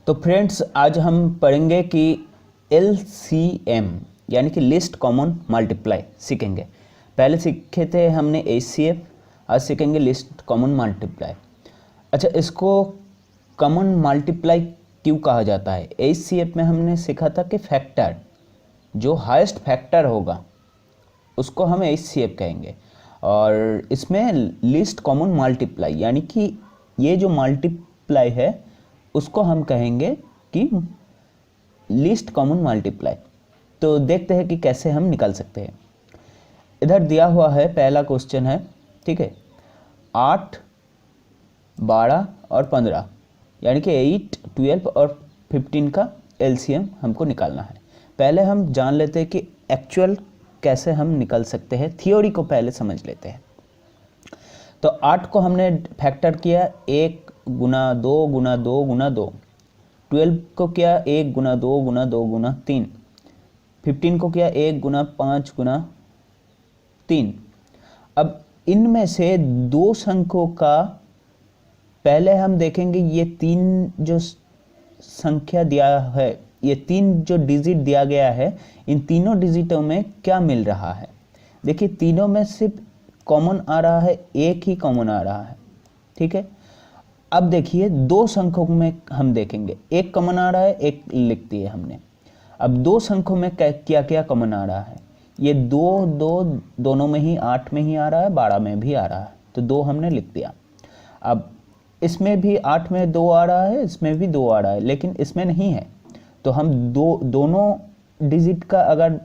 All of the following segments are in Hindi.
तो फ्रेंड्स आज हम पढ़ेंगे कि LCM यानी कि लिस्ट कॉमन मल्टीप्लाई सीखेंगे। पहले सीखे थे हमने HCF, आज सीखेंगे लिस्ट कॉमन मल्टीप्लाई। अच्छा, इसको कॉमन मल्टीप्लाई क्यों कहा जाता है? HCF में हमने सीखा था कि फैक्टर, जो हाईएस्ट फैक्टर होगा उसको हम HCF कहेंगे, और इसमें लिस्ट कॉमन मल्टीप्लाई यानी कि ये जो मल्टीप्लाई है उसको हम कहेंगे कि लिस्ट कॉमन मल्टीप्लाई। तो देखते हैं कि कैसे हम निकाल सकते हैं। इधर दिया हुआ है, पहला क्वेश्चन है, ठीक है, 8, 12 और 15 यानी कि 8, 12 और 15 का LCM हमको निकालना है। पहले हम जान लेते हैं कि एक्चुअल कैसे हम निकाल सकते हैं, थियोरी को पहले समझ लेते हैं। तो 8 को हमने फैक्टर किया 1 गुना 2 गुना 2 गुना 2, 12 को किया 1 गुना 2 गुना 2 गुना 3, 15 को किया 1 गुना 5 गुना 3। अब इनमें से दो संख्यों का पहले हम देखेंगे, ये तीन जो संख्या दिया है, ये तीन जो डिजिट दिया गया है, इन तीनों डिजिटों में क्या मिल रहा है। देखिए, तीनों में सिर्फ कॉमन आ रहा है, एक ही कॉमन आ रहा है, ठीक है। अब देखिए, दो संख्यों में हम देखेंगे, एक कॉमन आ रहा है, एक लिख दिए हमने। अब दो संख्यों में क्या क्या कॉमन आ रहा है, ये दोनों में ही 8 में ही आ रहा है, 12 में भी आ रहा है, तो 2 हमने लिख दिया। अब इसमें भी 8 में 2 आ रहा है, इसमें भी 2 आ रहा है, लेकिन इसमें नहीं है, तो हम दोनों डिजिट का अगर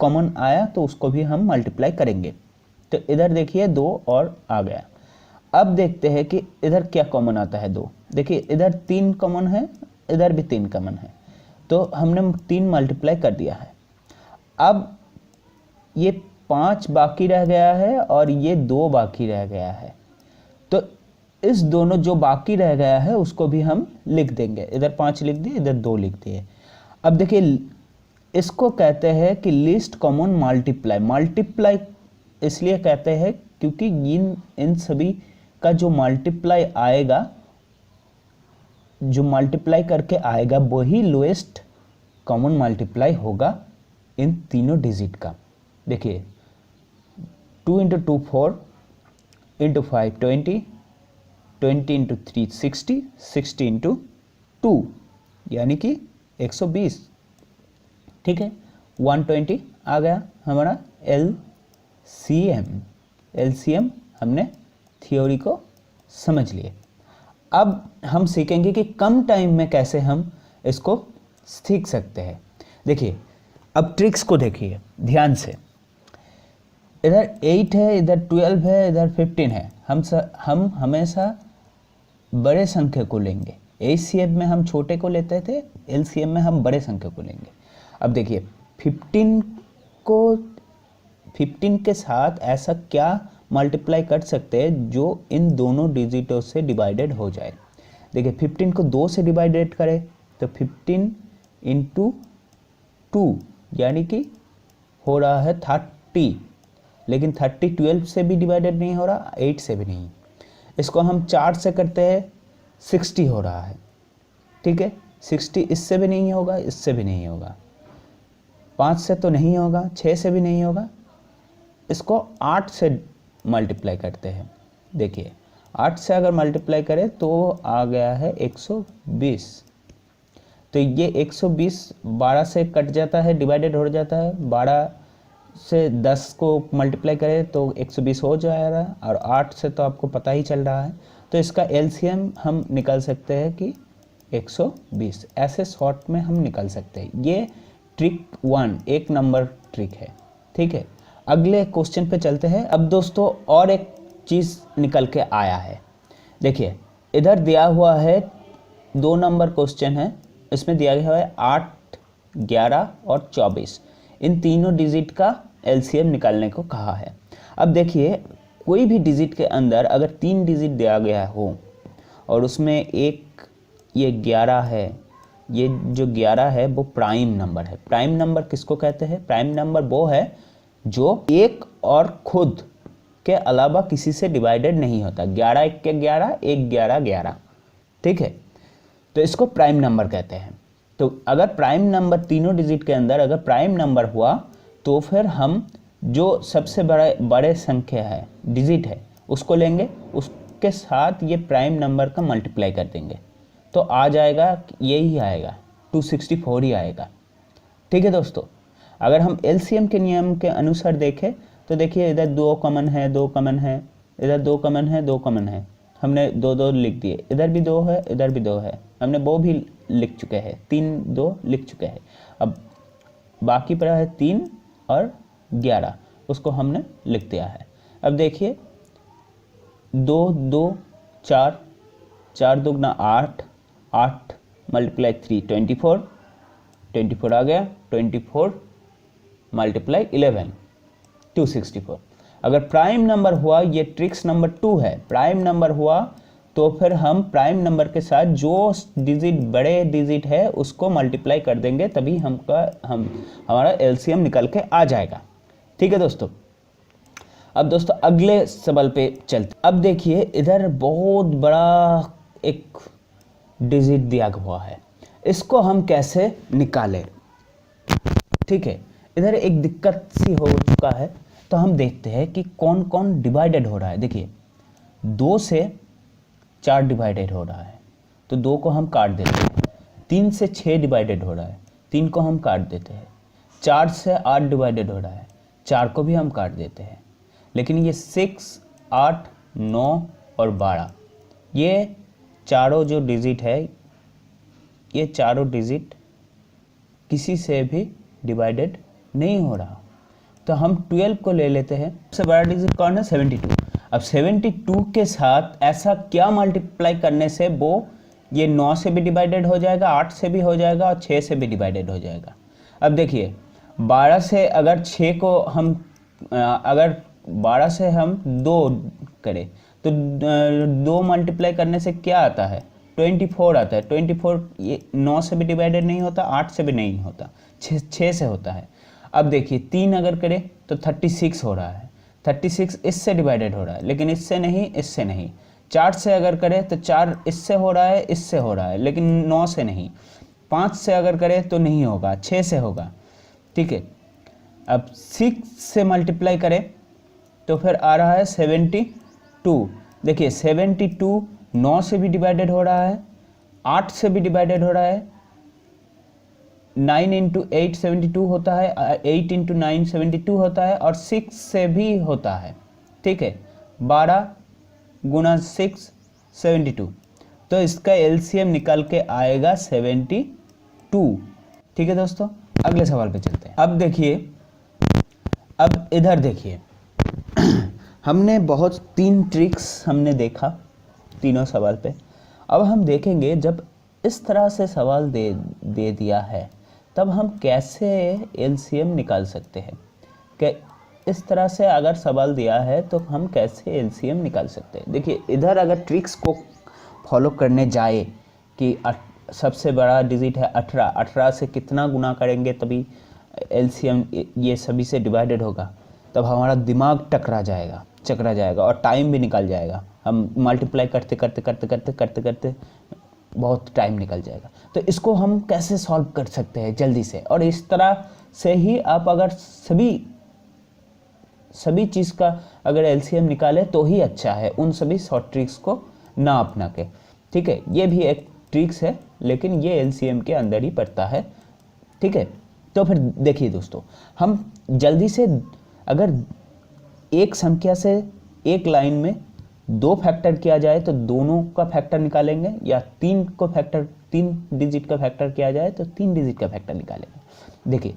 कॉमन आया तो उसको भी हम मल्टीप्लाई करेंगे। तो इधर देखिए 2 और आ गया। अब देखते हैं कि इधर क्या कॉमन आता है। 2 देखिए, इधर 3 कॉमन है, इधर भी 3 कॉमन है, तो हमने 3 मल्टीप्लाई कर दिया है। अब ये 5 बाकी रह गया है और ये 2 बाकी रह गया है, तो इस दोनों जो बाकी रह गया है उसको भी हम लिख देंगे। इधर 5 लिख दिए, इधर 2 लिख दिए। अब देखिए, इसको कहते हैं कि लिस्ट कॉमन मल्टीप्लाई। मल्टीप्लाई इसलिए कहते हैं क्योंकि इन सभी का जो मल्टीप्लाई आएगा, जो मल्टीप्लाई करके आएगा, वही लोएस्ट कॉमन मल्टीप्लाई होगा इन तीनों डिजिट का। देखिए, 2 × 2 4, × 5 20, 20 × 3 60, 60 × 2 यानी कि 120, ठीक है। 120 आ गया हमारा LCM हमने थियोरी को समझ लिए। अब हम सीखेंगे कि कम टाइम में कैसे हम इसको सीख सकते हैं। देखिए, अब ट्रिक्स को देखिए ध्यान से। इधर 8 है, इधर 12 है, इधर 15 है। हम हमेशा बड़े संख्या को लेंगे। HCF में हम छोटे को लेते थे, LCM में हम बड़े संख्या को लेंगे। अब देखिए, 15 के साथ ऐसा क्या मल्टीप्लाई कर सकते हैं जो इन दोनों डिजिटों से डिवाइडेड हो जाए। देखिए, 15 को 2 से डिवाइडेड करें तो 15 × 2 यानी कि हो रहा है 30, लेकिन 30 12 से भी डिवाइडेड नहीं हो रहा, 8 से भी नहीं। इसको हम 4 से करते हैं, 60 हो रहा है, ठीक है। 60 इससे भी नहीं होगा, इससे भी नहीं होगा, 5 से तो नहीं होगा, 6 से भी नहीं होगा। इसको 8 से मल्टीप्लाई करते हैं। देखिए, 8 से अगर मल्टीप्लाई करें तो आ गया है 120। तो ये 120 12 से कट जाता है, डिवाइडेड हो जाता है। 12 से 10 को मल्टीप्लाई करें तो 120 हो जाएगा, और 8 से तो आपको पता ही चल रहा है। तो इसका LCM हम निकाल सकते हैं कि 120। ऐसे शॉर्ट में हम निकाल सकते हैं। ये ट्रिक 1 1 नंबर ट्रिक है, ठीक है। अगले क्वेश्चन पे चलते हैं। अब दोस्तों, और एक चीज़ निकल के आया है। देखिए, इधर दिया हुआ है 2 नंबर क्वेश्चन है, इसमें दिया गया है 8, 11 और 24। इन तीनों डिजिट का LCM निकालने को कहा है। अब देखिए, कोई भी डिजिट के अंदर अगर 3 डिजिट दिया गया हो और उसमें एक ये 11 है, ये जो 11 है वो प्राइम नंबर है। प्राइम नंबर किसको कहते हैं? प्राइम नंबर वो है जो एक और खुद के अलावा किसी से डिवाइडेड नहीं होता। 11 × 1 = 11, 1 11 11, ठीक है। तो इसको प्राइम नंबर कहते हैं। तो अगर प्राइम नंबर तीनों डिजिट के अंदर अगर प्राइम नंबर हुआ तो फिर हम जो सबसे बड़े संख्या है, डिजिट है, उसको लेंगे, उसके साथ ये प्राइम नंबर का मल्टीप्लाई कर देंगे, तो आ जाएगा, यही आएगा, 264 ही आएगा। ठीक है दोस्तों, अगर हम एलसीएम के नियम के अनुसार देखें तो देखिए इधर 2 कॉमन है, 2 कॉमन है, इधर 2 कॉमन है, 2 कॉमन है, हमने 2 2 लिख दिए, इधर भी 2 है, इधर भी 2 है, हमने वो भी लिख चुके हैं, 3 2 लिख चुके हैं। अब बाकी पड़ा है 3 और 11, उसको हमने लिख दिया है। अब देखिए 2 2 4, 4 2 8, 8 मल्टीप्लाई 3 24, 24 आ गया, 24 मल्टीप्लाई 11 264। अगर प्राइम नंबर हुआ, ये ट्रिक्स नंबर 2 है, प्राइम नंबर हुआ तो फिर हम प्राइम नंबर के साथ जो डिजिट बड़े डिजिट है उसको मल्टीप्लाई कर देंगे, तभी हमारा एलसीएम निकल के आ जाएगा। ठीक है दोस्तों, अब दोस्तों अगले सवाल पे चलते। अब देखिए इधर बहुत बड़ा एक डिजिट दिया हुआ है, इसको हम कैसे निकालें। ठीक है, इधर एक दिक्कत सी हो चुका है, तो हम देखते हैं कि कौन कौन डिवाइडेड हो रहा है। देखिए 2 से 4 डिवाइडेड हो रहा है, तो 2 को हम काट देते हैं। 3 से 6 डिवाइडेड हो रहा है, 3 को हम काट देते हैं। 4 से 8 डिवाइडेड हो रहा है, 4 को भी हम काट देते हैं। लेकिन ये 6 8 9 और 12, ये चारों जो डिजिट है, ये चारों डिजिट किसी से भी डिवाइडेड नहीं हो रहा। तो हम 12 को ले लेते हैं। सबसे बड़ा डिजिट कौन है? 72। अब 72 के साथ ऐसा क्या मल्टीप्लाई करने से वो ये 9 से भी डिवाइडेड हो जाएगा, 8 से भी हो जाएगा और 6 से भी डिवाइडेड हो जाएगा। अब देखिए 12 से अगर 6 को हम अगर 12 से हम 2 करें तो 2 मल्टीप्लाई करने से क्या आता है? 24 आता है। 24 ये 9 से भी डिवाइडेड नहीं होता, 8 से भी नहीं होता, 6 से होता है। अब देखिए 3 अगर करें तो 36 हो रहा है, 36 इससे डिवाइडेड हो रहा है, लेकिन इससे नहीं, इससे नहीं। 4 से अगर करें तो 4 इससे हो रहा है, इससे हो रहा है, लेकिन 9 से नहीं। 5 से अगर करें तो नहीं होगा, 6 से होगा। ठीक है, अब 6 से मल्टीप्लाई करें तो फिर आ रहा है 72। देखिए 72 9 से भी डिवाइडेड हो रहा है, 8 से भी डिवाइडेड हो रहा है, 9 इंटू 8 72 होता है, 8 इंटू 9 72 होता है, और 6 से भी होता है। ठीक है, 12 गुना 6 72, तो इसका एलसीएम निकल के आएगा 72। ठीक है दोस्तों, अगले सवाल पे चलते हैं। अब देखिए, अब इधर देखिए हमने बहुत 3 ट्रिक्स हमने देखा तीनों सवाल पे। अब हम देखेंगे जब इस तरह से सवाल दे दिया है तब हम कैसे एलसीएम निकाल सकते हैं। कि इस तरह से अगर सवाल दिया है तो हम कैसे एलसीएम निकाल सकते हैं। देखिए इधर अगर ट्रिक्स को फॉलो करने जाए कि सबसे बड़ा डिजिट है 18, 18 से कितना गुना करेंगे तभी एलसीएम ये सभी से डिवाइडेड होगा, तब हमारा दिमाग चकरा जाएगा और टाइम भी निकल जाएगा। हम मल्टीप्लाई करते करते बहुत टाइम निकल जाएगा। तो इसको हम कैसे सॉल्व कर सकते हैं जल्दी से, और इस तरह से ही आप अगर सभी चीज़ का अगर एलसीएम निकाले तो ही अच्छा है, उन सभी शॉर्ट ट्रिक्स को ना अपना के। ठीक है, ये भी एक ट्रिक्स है लेकिन ये एलसीएम के अंदर ही पड़ता है। ठीक है, तो फिर देखिए दोस्तों, हम जल्दी से अगर एक संख्या से एक लाइन में 2 फैक्टर किया जाए तो दोनों का फैक्टर निकालेंगे, या 3 डिजिट का फैक्टर किया जाए तो 3 डिजिट का फैक्टर निकालेंगे। देखिए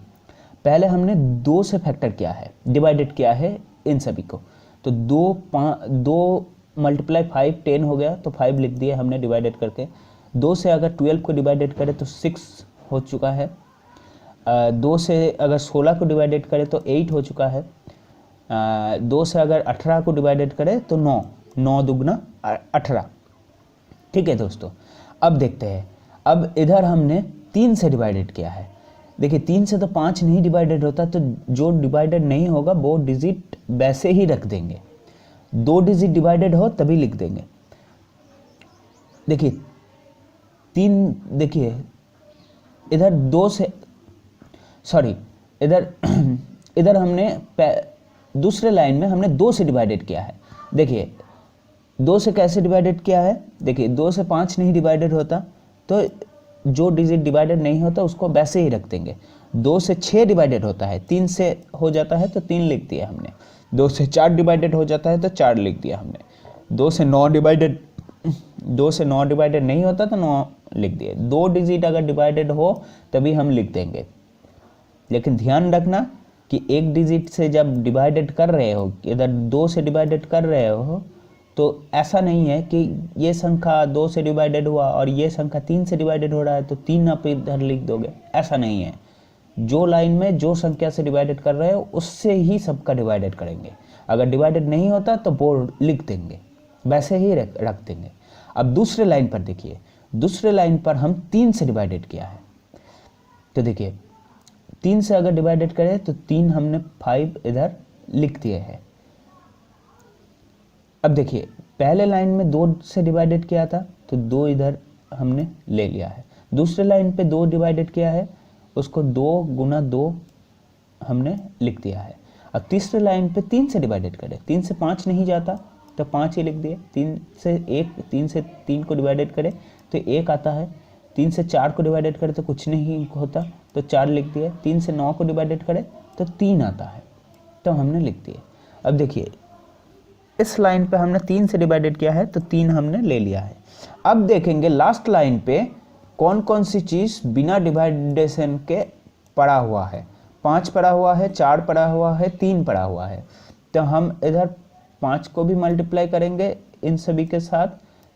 पहले हमने 2 से फैक्टर किया है, डिवाइडेड किया है इन सभी को, तो 2 मल्टीप्लाई 5 10 हो गया, तो 5 लिख दिए हमने डिवाइडेड करके। 2 से अगर 12 को डिवाइडेड करें तो 6 हो चुका है। 2 से अगर 16 को डिवाइडेड करें तो 8 हो चुका है। 2 से अगर 18 को डिवाइडेड करें तो 9 दुगना 18। ठीक है दोस्तों, अब देखते हैं। अब इधर हमने 3 से डिवाइडेड किया है। देखिए 3 से तो 5 नहीं डिवाइडेड होता, तो जो डिवाइडेड नहीं होगा वो डिजिट वैसे ही रख देंगे। 2 डिजिट डिवाइडेड हो तभी लिख देंगे। देखिए तीन, देखिए इधर दो से, सॉरी इधर इधर हमने दूसरे लाइन में हमने 2 से डिवाइडेड किया है। देखिए 2 से कैसे डिवाइडेड किया है, देखिए 2 से 5 नहीं डिवाइडेड होता, तो जो डिजिट डिवाइडेड नहीं होता उसको वैसे ही रख देंगे। 2 से 6 डिवाइडेड होता है, 3 से हो जाता है तो 3 लिख दिया हमने। 2 से 4 डिवाइडेड हो जाता है तो 4 लिख दिया हमने। 2 से 9 डिवाइडेड नहीं होता तो 9 लिख दिए। 2 डिजिट अगर डिवाइडेड हो तभी हम लिख देंगे। लेकिन ध्यान रखना कि एक डिजिट से जब डिवाइडेड कर रहे हो, इधर 2 से डिवाइडेड कर रहे हो, तो ऐसा नहीं है कि ये संख्या 2 से डिवाइडेड हुआ और ये संख्या 3 से डिवाइडेड हो रहा है तो 3 आप इधर लिख दोगे, ऐसा नहीं है। जो लाइन में जो संख्या से डिवाइडेड कर रहे हो उससे ही सबका डिवाइडेड करेंगे। अगर डिवाइडेड नहीं होता तो वो लिख देंगे, वैसे ही रख देंगे। अब दूसरे लाइन पर देखिए, दूसरे लाइन पर हम 3 से डिवाइडेड किया है, तो देखिए 3 से अगर डिवाइडेड करें तो 3 हमने 5 इधर लिख दिए हैं। अब देखिए पहले लाइन में 2 से डिवाइडेड किया था तो 2 इधर हमने ले लिया है। दूसरे लाइन पे 2 डिवाइडेड किया है, उसको 2 गुना 2 हमने लिख दिया है। अब तीसरे लाइन पे 3 से डिवाइडेड करें, 3 से 5 नहीं जाता तो 5 ही लिख दिए। 3 से 3 को डिवाइडेड करें तो 1 आता है। 3 से 4 को डिवाइडेड करें तो कुछ नहीं होता तो 4 लिख दिए। 3 से 9 को डिवाइडेड करें तो 3 आता है, तो हमने लिख दिए। अब देखिए इस लाइन पे हमने 3 से डिवाइडेड किया है तो 3 हमने ले लिया है। अब देखेंगे लास्ट लाइन पे कौन कौन सी चीज़ बिना डिवाइडेशन के पड़ा हुआ है। 5 पड़ा हुआ है, 4 पड़ा हुआ है, 3 पड़ा हुआ है, तो हम इधर 5 को भी मल्टीप्लाई करेंगे इन सभी के साथ,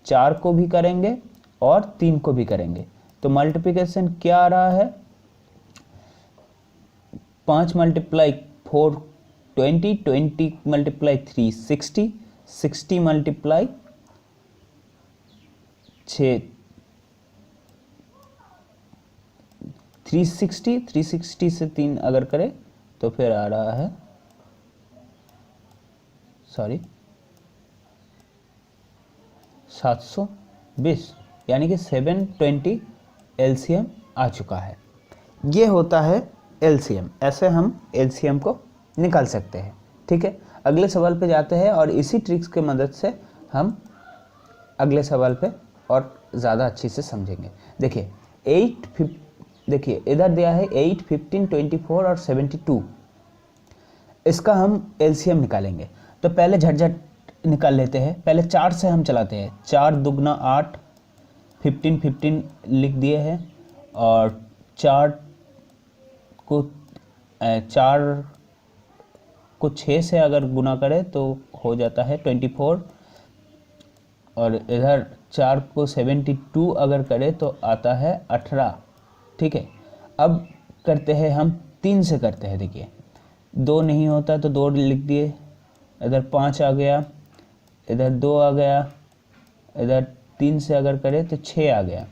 4 को भी करेंगे और 3 को भी करेंगे। तो मल्टीप्लिकेशन क्या आ रहा है, 5 मल्टीप्लाई 4 20, 20 मल्टीप्लाई 3 60, 60 मल्टीप्लाई 6 360, 360 से 3 अगर करें तो फिर आ रहा है, सॉरी 720, यानी कि 720 एलसीएम आ चुका है। ये होता है एलसीएम, ऐसे हम एलसीएम को निकाल सकते हैं। ठीक है, अगले सवाल पे जाते हैं और इसी ट्रिक्स की मदद से हम अगले सवाल पे और ज़्यादा अच्छे से समझेंगे। देखिए देखिए इधर दिया है 8, 15, 24 और 72, इसका हम एलसीएम निकालेंगे। तो पहले झटझट निकाल लेते हैं। पहले 4 से हम चलाते हैं, 4 दुगना 8, 15 लिख दिए हैं और 4 को 6 से अगर गुना करें तो हो जाता है 24, और इधर 4 को 72 अगर करें तो आता है 18। ठीक है, अब करते हैं हम 3 से करते हैं। देखिए 2 नहीं होता तो 2 लिख दिए, इधर 5 आ गया, इधर 2 आ गया, इधर 3 से अगर करें तो 6 आ गया।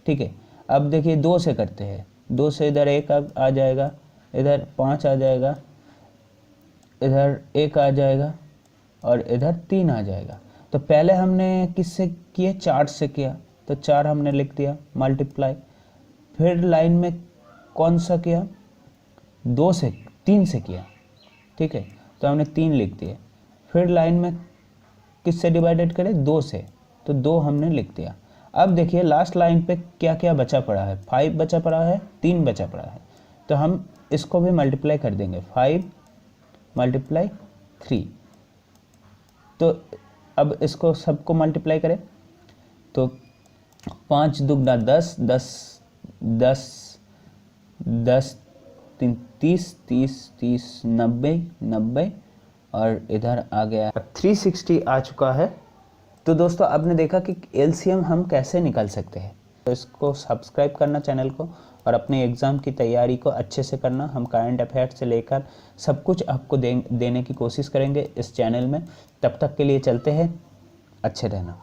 ठीक है, अब देखिए 2 से करते हैं, 2 से इधर 1 आ जाएगा, इधर 5 आ जाएगा, इधर 1 आ जाएगा और इधर 3 आ जाएगा। तो पहले हमने किससे किए, 4 से किया, तो 4 हमने लिख दिया मल्टीप्लाई। फिर लाइन में कौन सा किया, 3 से किया। ठीक है, तो हमने 3 लिख दिए। फिर लाइन में किससे डिवाइडेड करें, 2 से, तो 2 हमने लिख दिया। अब देखिए लास्ट लाइन पे क्या क्या बचा पड़ा है, 5 बचा पड़ा है, 3 बचा पड़ा है, तो हम इसको भी मल्टीप्लाई कर देंगे। 5 मल्टीप्लाई 3, तो अब इसको सबको मल्टीप्लाई करें तो 5 दुगना 10, 10 10 10 30 30 30 90 90 और इधर आ गया 360 आ चुका है। तो दोस्तों आपने देखा कि एलसीएम हम कैसे निकाल सकते हैं। तो इसको सब्सक्राइब करना चैनल को और अपने एग्ज़ाम की तैयारी को अच्छे से करना। हम करंट अफेयर से लेकर सब कुछ आपको देने की कोशिश करेंगे इस चैनल में। तब तक के लिए चलते हैं, अच्छे रहना।